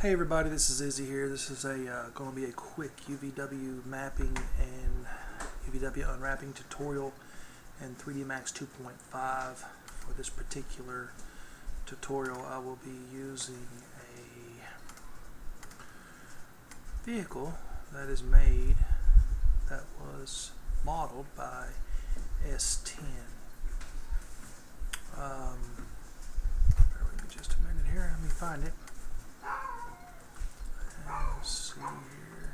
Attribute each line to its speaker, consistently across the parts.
Speaker 1: Hey everybody, this is Izzy here. This is going to be a quick UVW mapping and UVW unwrapping tutorial in 3D Max 2.5. For this particular tutorial, I will be using a vehicle that is made, that was modeled by S10. Bear with me just a minute here. Let me find it. Let's see here.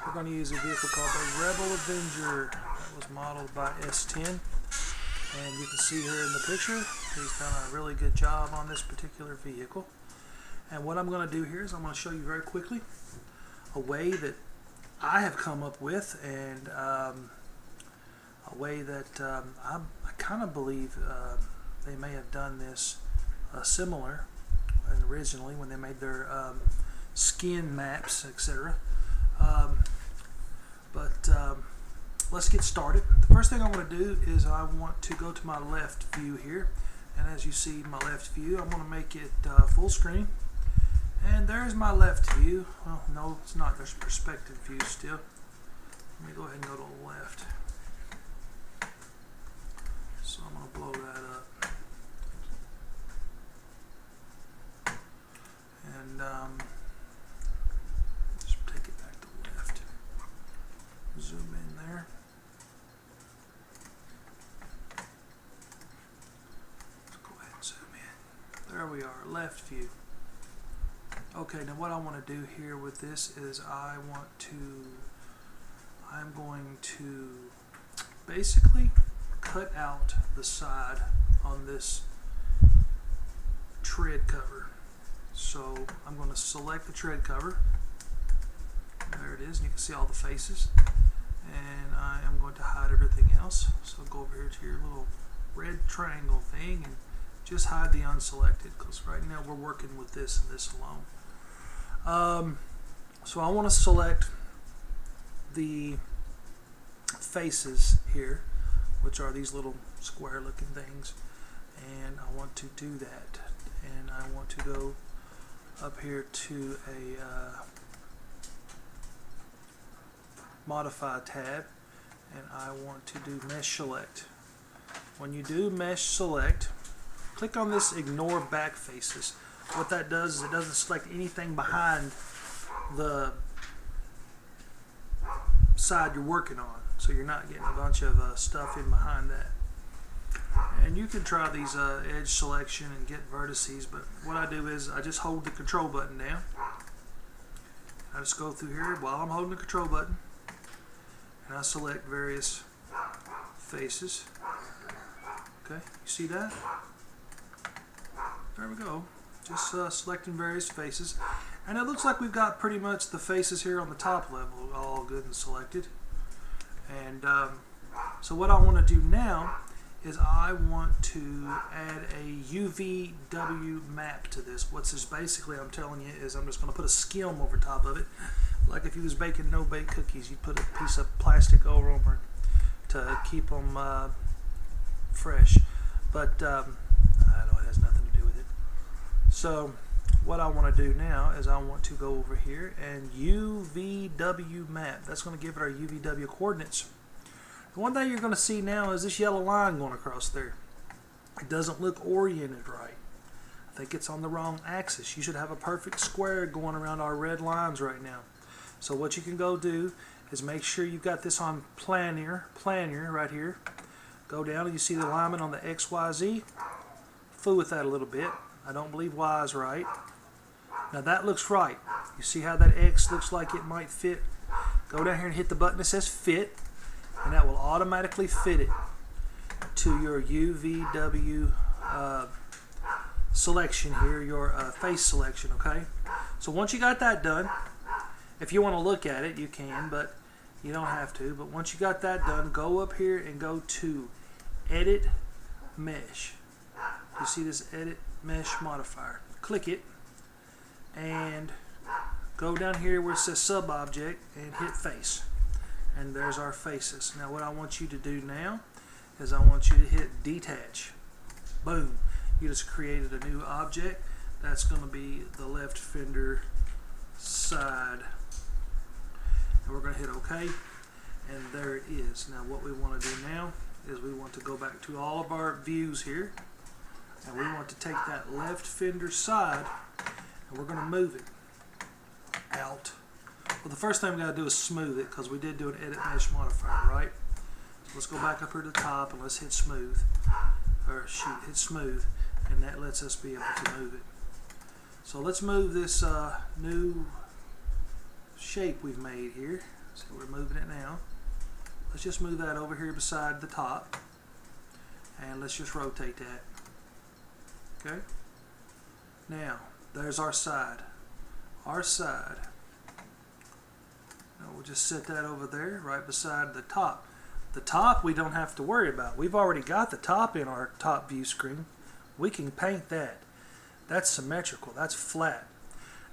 Speaker 1: We're going to use a vehicle called the Rebel Avenger that was modeled by S10. And you can see here in the picture, he's done a really good job on this particular vehicle. And what I'm going to do here is I'm going to show you very quickly a way that I have come up with, and a way that I kind of believe they may have done this similar originally when they made their skin maps, etc. Let's get started. The first thing I want to do is I want to go to my left view here, and as you see my left view, I'm going to make it full screen, and there's my left view. Well, no, it's not. There's perspective view still. Let me go ahead and go to the left. So I'm going to blow that up. And just take it back to the left. Zoom in there. Let's go ahead and zoom in. There we are, left view. Okay, now what I want to do here with this is I'm going to basically cut out the side on this tread cover. So I'm going to select the tread cover. There it is, and you can see all the faces. And I am going to hide everything else. So go over here to your little red triangle thing and just hide the unselected, because right now we're working with this and this alone. So I want to select the faces here, which are these little square looking things, and I want to do that, and I want to go up here to a modify tab, and I want to do mesh select. When you do mesh select, click on this ignore back faces. What that does is it doesn't select anything behind the side you're working on, so you're not getting a bunch of stuff in behind that. And you can try these edge selection and get vertices, but what I do is I just hold the control button down. I just go through here while I'm holding the control button, and I select various faces. Okay, you see that? There we go. Just selecting various faces. And it looks like we've got pretty much the faces here on the top level all good and selected. And so what I want to do now is I want to add a UVW map to this. What's this basically, I'm telling you, is I'm just going to put a skim over top of it. Like if you was baking no-bake cookies, you'd put a piece of plastic over them to keep them fresh. But I know it has nothing to do with it. So what I want to do now is I want to go over here and UVW map. That's going to give it our UVW coordinates. The one thing you're going to see now is this yellow line going across there. It doesn't look oriented right. I think it's on the wrong axis. You should have a perfect square going around our red lines right now. So what you can go do is make sure you've got this on planar right here. Go down and you see the alignment on the XYZ. Fool with that a little bit. I don't believe Y is right. Now that looks right. You see how that X looks like it might fit? Go down here and hit the button that says fit, and that will automatically fit it to your UVW selection here, your face selection, okay? So once you got that done, if you want to look at it, you can, but you don't have to. But once you got that done, go up here and go to Edit Mesh. You see this Edit Mesh modifier. Click it and go down here where it says Sub-Object and hit Face. And there's our faces. Now what I want you to do now is I want you to hit Detach. Boom. You just created a new object. That's going to be the left fender side. And we're going to hit OK. And there it is. Now what we want to do now is we want to go back to all of our views here. And we want to take that left fender side and we're going to move it out. Well, the first thing we got to do is smooth it because we did do an edit mesh modifier, right? So let's go back up here to the top and let's hit smooth. Or shoot, hit smooth. And that lets us be able to move it. So let's move this new shape we've made here. So we're moving it now. Let's just move that over here beside the top. And let's just rotate that. Okay? Now, there's our side. Our side. Now we'll just set that over there right beside the top. The top we don't have to worry about. We've already got the top in our top view screen. We can paint that. That's symmetrical. That's flat.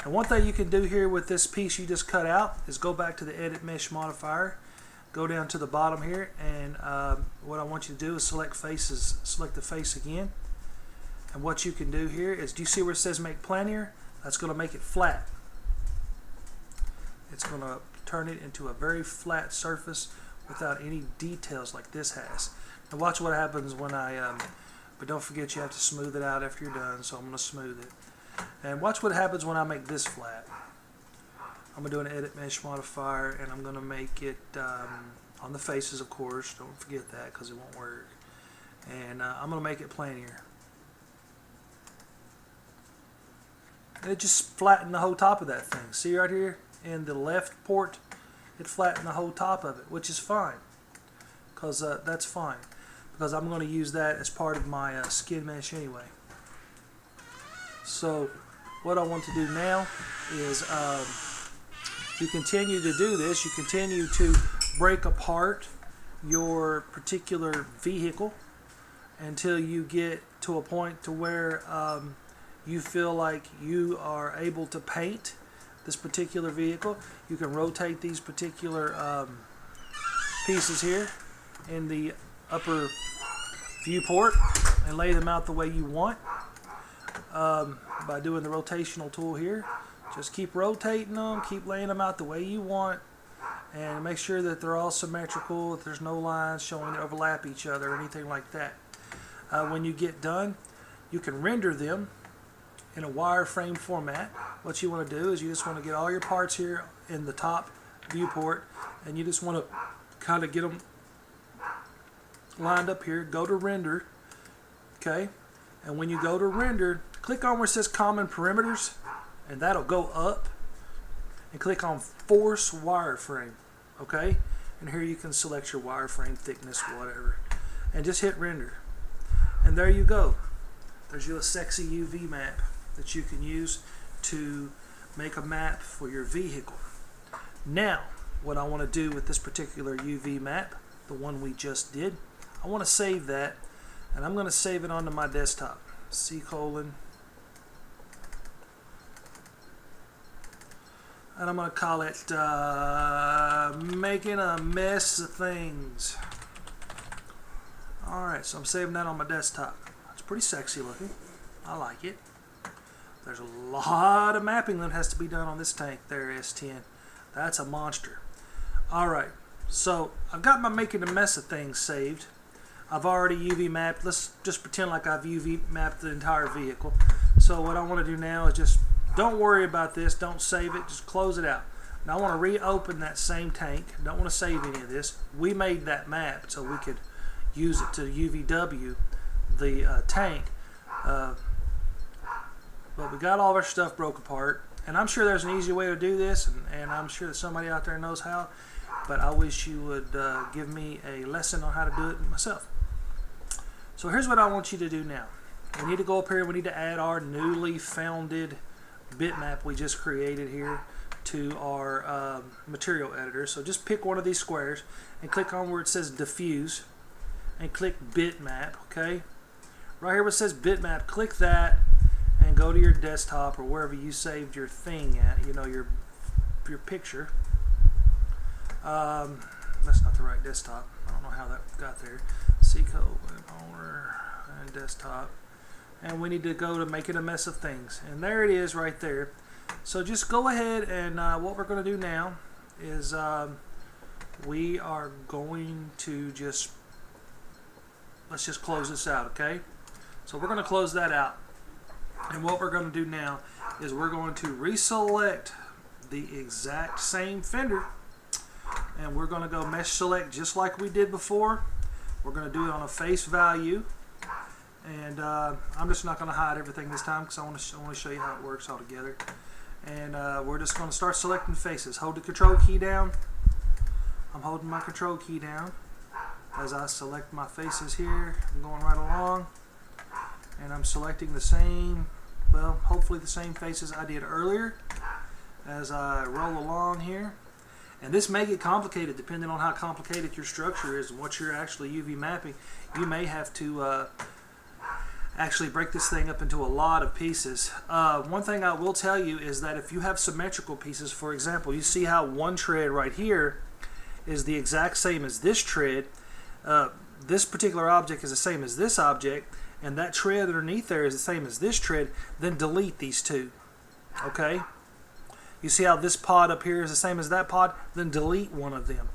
Speaker 1: And one thing you can do here with this piece you just cut out is go back to the edit mesh modifier. Go down to the bottom here, and what I want you to do is select faces. Select the face again. And what you can do here is, do you see where it says make planier? That's going to make it flat. It's going to turn it into a very flat surface without any details like this has. Now watch what happens when I, but don't forget you have to smooth it out after you're done, so I'm going to smooth it. And watch what happens when I make this flat. I'm going to do an edit mesh modifier and I'm going to make it on the faces, of course. Don't forget that because it won't work. And I'm going to make it planier. And it just flattened the whole top of that thing. See right here in the left port? It flattened the whole top of it, which is fine. Because that's fine. Because I'm going to use that as part of my skin mesh anyway. So what I want to do now is you continue to do this. You continue to break apart your particular vehicle until you get to a point to where you feel like you are able to paint this particular vehicle. You can rotate these particular pieces here in the upper viewport and lay them out the way you want by doing the rotational tool here. Just keep rotating them, keep laying them out the way you want, and make sure that they're all symmetrical, that there's no lines showing that overlap each other or anything like that. When you get done, you can render them in a wireframe format. What you want to do is you just want to get all your parts here in the top viewport, and you just want to kind of get them lined up here. Go to render, okay? And when you go to render, click on where it says common perimeters, and that'll go up, and click on force wireframe, okay? And here you can select your wireframe thickness, whatever, and just hit render. And there you go. There's your sexy UV map that you can use to make a map for your vehicle. Now, what I want to do with this particular UV map, the one we just did, I want to save that, and I'm going to save it onto my desktop. C:, and I'm going to call it making a mess of things. Alright, so I'm saving that on my desktop. It's pretty sexy looking. I like it. There's a lot of mapping that has to be done on this tank there, S10. That's a monster. Alright, so I've got my making a mess of things saved. I've already UV mapped. Let's just pretend like I've UV mapped the entire vehicle. So what I want to do now is just, don't worry about this. Don't save it. Just close it out. Now I want to reopen that same tank. Don't want to save any of this. We made that map so we could use it to UVW the tank. But we got all of our stuff broke apart. And I'm sure there's an easy way to do this. And I'm sure that somebody out there knows how. But I wish you would give me a lesson on how to do it myself. So here's what I want you to do now. We need to go up here. We need to add our newly founded bitmap we just created here to our material editor. So just pick one of these squares and click on where it says diffuse and click bitmap. Okay, right here where it says bitmap, click that and go to your desktop or wherever you saved your thing at, you know, your picture. That's not the right desktop. I don't know how that got there. C:, owner, and desktop. and we need to go to making a mess of things, and there it is right there. So just go ahead, and what we're going to do now is we are going to let's just close this out, okay? So we're going to close that out, and what we're going to do now is we're going to reselect the exact same fender, and we're going to go mesh select just like we did before. We're going to do it on a face value, and I'm just not going to hide everything this time because I want to show you how it works all together. And we're just going to start selecting faces. Hold the control key down. I'm holding my control key down as I select my faces here. I'm going right along, and I'm selecting the same, well, hopefully the same faces I did earlier as I roll along here. And this may get complicated depending on how complicated your structure is and what you're actually UV mapping. You may have to actually break this thing up into a lot of pieces. One thing I will tell you is that if you have symmetrical pieces, for example, you see how one tread right here is the exact same as this tread. This particular object is the same as this object, and that tread underneath there is the same as this tread. Then delete these two, okay? You see how this pod up here is the same as that pod? Then delete one of them.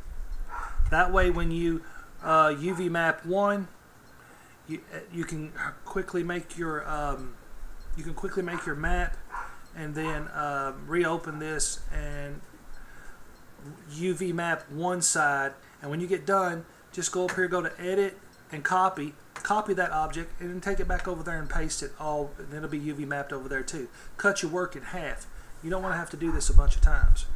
Speaker 1: That way when you UV map one, you can quickly make your map, and then reopen this and UV map one side. And when you get done, just go up here, go to edit and copy that object, and then take it back over there and paste it all, and it'll be UV mapped over there too. Cut your work in half. You don't want to have to do this a bunch of times.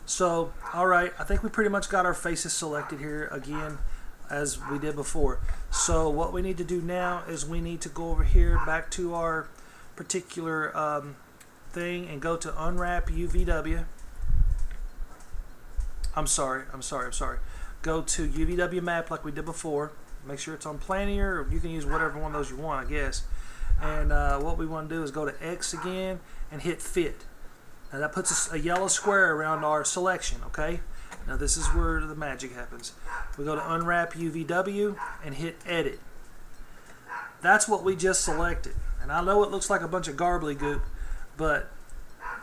Speaker 1: So, alright, I think we pretty much got our faces selected here again as we did before. So what we need to do now is we need to go over here back to our particular thing and go to unwrap UVW. I'm sorry. Go to UVW map like we did before. Make sure it's on planar, or you can use whatever one of those you want, I guess. And what we want to do is go to X again and hit fit. Now that puts a yellow square around our selection, okay? Now this is where the magic happens. We go to unwrap UVW and hit edit. That's what we just selected. And I know it looks like a bunch of garbly goop, but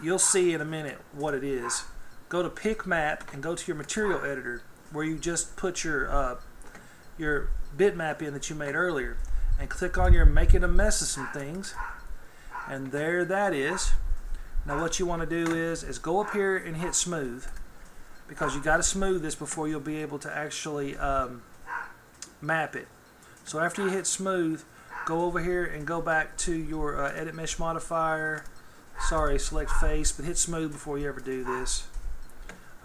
Speaker 1: you'll see in a minute what it is. Go to pick map and go to your material editor where you just put your bitmap in that you made earlier, and click on your making a mess of some things, and there that is. Now what you want to do is go up here and hit smooth, because you got to smooth this before you'll be able to actually map it. So after you hit smooth, go over here and go back to your edit mesh modifier. Sorry, select face, but hit smooth before you ever do this.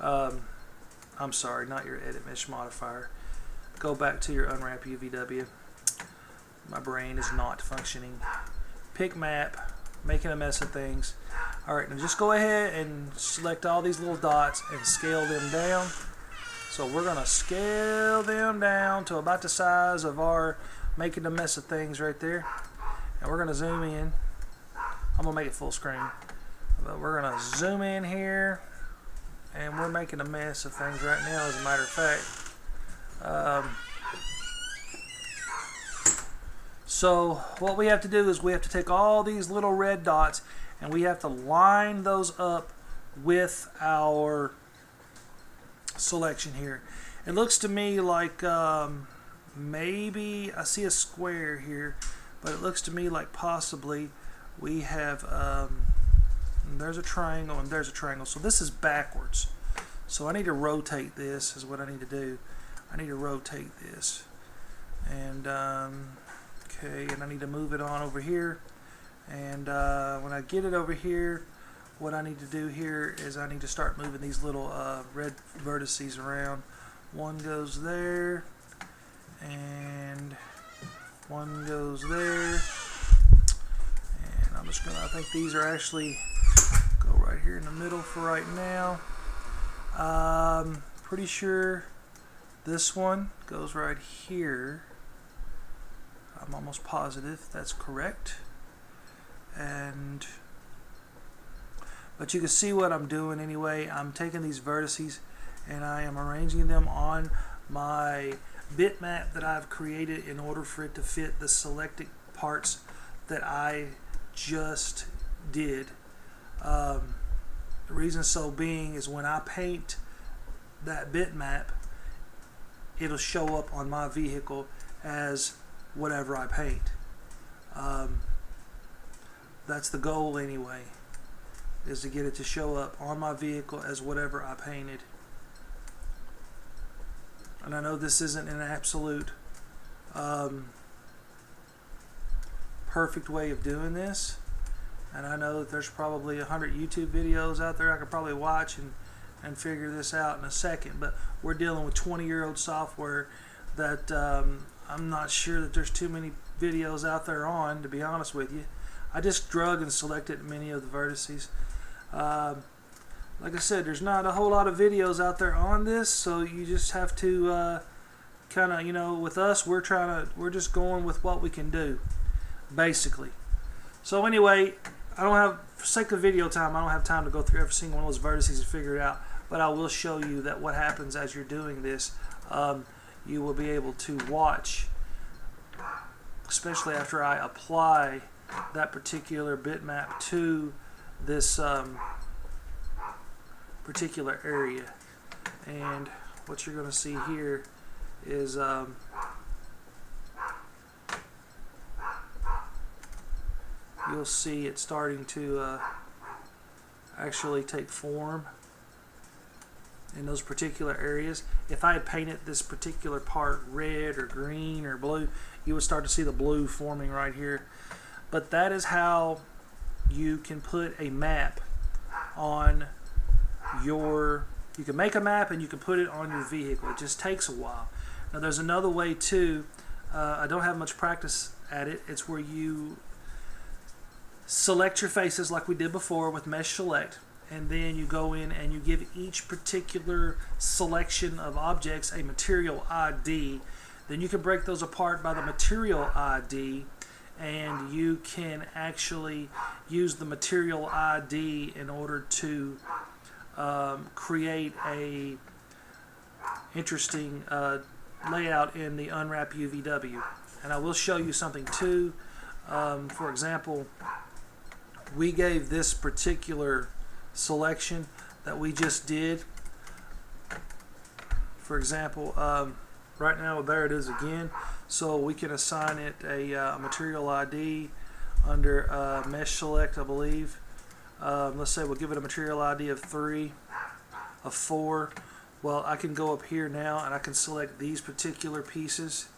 Speaker 1: I'm sorry, not your edit mesh modifier. Go back to your unwrap UVW. My brain is not functioning. Pick map, making a mess of things. Alright, now just go ahead and select all these little dots and scale them down. So we're going to scale them down to about the size of our making a mess of things right there. And we're going to zoom in. I'm going to make it full screen. But we're going to zoom in here. And we're making a mess of things right now, as a matter of fact. So what we have to do is we have to take all these little red dots and we have to line those up with our selection here. It looks to me like maybe I see a square here, but it looks to me like possibly we have there's a triangle and there's a triangle. So this is backwards. So I need to rotate this, is what I need to do. I need to rotate this. And okay, and I need to move it on over here. And when I get it over here, what I need to do here is I need to start moving these little red vertices around. One goes there, and one goes there. And I'm just gonna, I think these are actually go right here in the middle for right now. Pretty sure this one goes right here. I'm almost positive that's correct. But you can see what I'm doing anyway. I'm taking these vertices and I am arranging them on my bitmap that I've created in order for it to fit the selected parts that I just did. The reason so being is when I paint that bitmap, it'll show up on my vehicle as whatever I paint. That's the goal anyway, is to get it to show up on my vehicle as whatever I painted. And I know this isn't an absolute perfect way of doing this, and I know that there's probably 100 YouTube videos out there I could probably watch and figure this out in a second, but we're dealing with 20-year-old software that I'm not sure that there's too many videos out there on, to be honest with you. I just drug and selected many of the vertices. Like I said, there's not a whole lot of videos out there on this, so you just have to kind of, you know, with us, we're just going with what we can do, basically. So anyway, for sake of video time, I don't have time to go through every single one of those vertices and figure it out, but I will show you that what happens as you're doing this. You will be able to watch, especially after I apply that particular bitmap to this particular area. And what you're going to see here is you'll see it starting to actually take form in those particular areas. If I had painted this particular part red or green or blue, you would start to see the blue forming right here. But that is how you can put a map on your, you can make a map and you can put it on your vehicle. It just takes a while. Now there's another way too. I don't have much practice at it. It's where you select your faces like we did before with mesh select, and then you go in and you give each particular selection of objects a material ID. Then you can break those apart by the material ID, and you can actually use the material ID in order to create a interesting layout in the Unwrap UVW. And I will show you something too. For example, we gave this particular selection that we just did, for example, right now there it is again, so we can assign it a material ID under mesh select, I believe. Let's say we'll give it a material ID of 3, of 4. Well, I can go up here now and I can select these particular pieces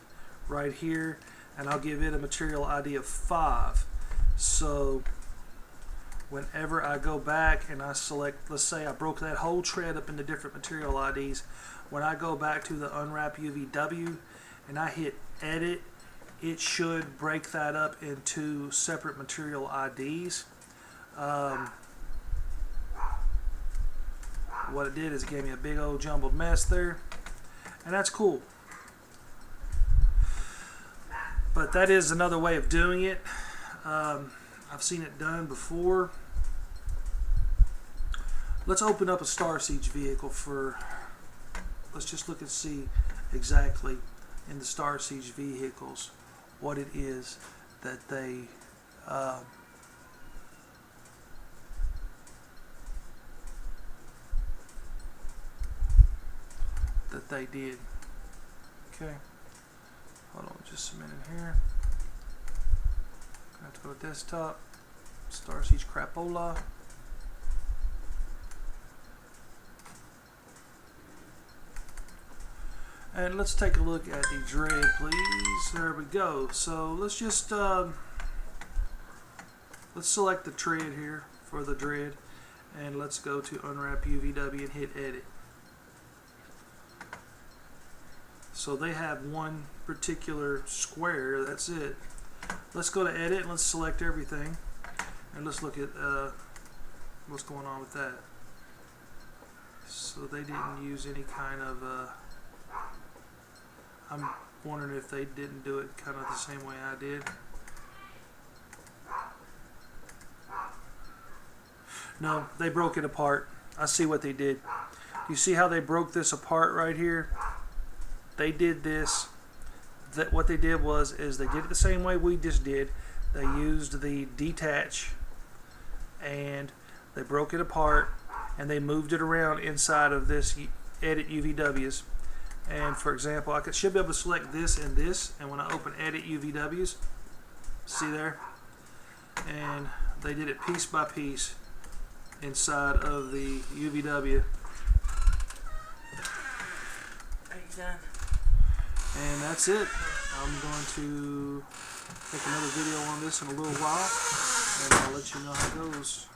Speaker 1: right here, and I'll give it a material ID of 5. So whenever I go back and I select, let's say I broke that whole tread up into different material IDs, when I go back to the Unwrap UVW and I hit edit, it should break that up into separate material IDs. What it did is it gave me a big old jumbled mess there, and that's cool. But that is another way of doing it. I've seen it done before. Let's open up a starsiege vehicle let's just look and see exactly in the starsiege vehicles what it is that they did. Okay, hold on just a minute here. I have to go to desktop, starsiege crapola. And let's take a look at the dread, please. There we go. So let's just let's select the tread here for the dread, and let's go to Unwrap UVW and hit edit. So they have one particular square, that's it. Let's go to edit and let's select everything, and let's look at what's going on with that. So they didn't use any kind of I'm wondering if they didn't do it kind of the same way I did. No, they broke it apart. I see what they did. You see how they broke this apart right here? They did this. What they did is they did it the same way we just did. they used the detach and they broke it apart and they moved it around inside of this edit UVWs. And for example, I should be able to select this, and when I open edit UVWs, see there, and they did it piece by piece inside of the UVW.
Speaker 2: Are you done?
Speaker 1: And that's it. I'm going to take another video on this in a little while, and I'll let you know how it goes.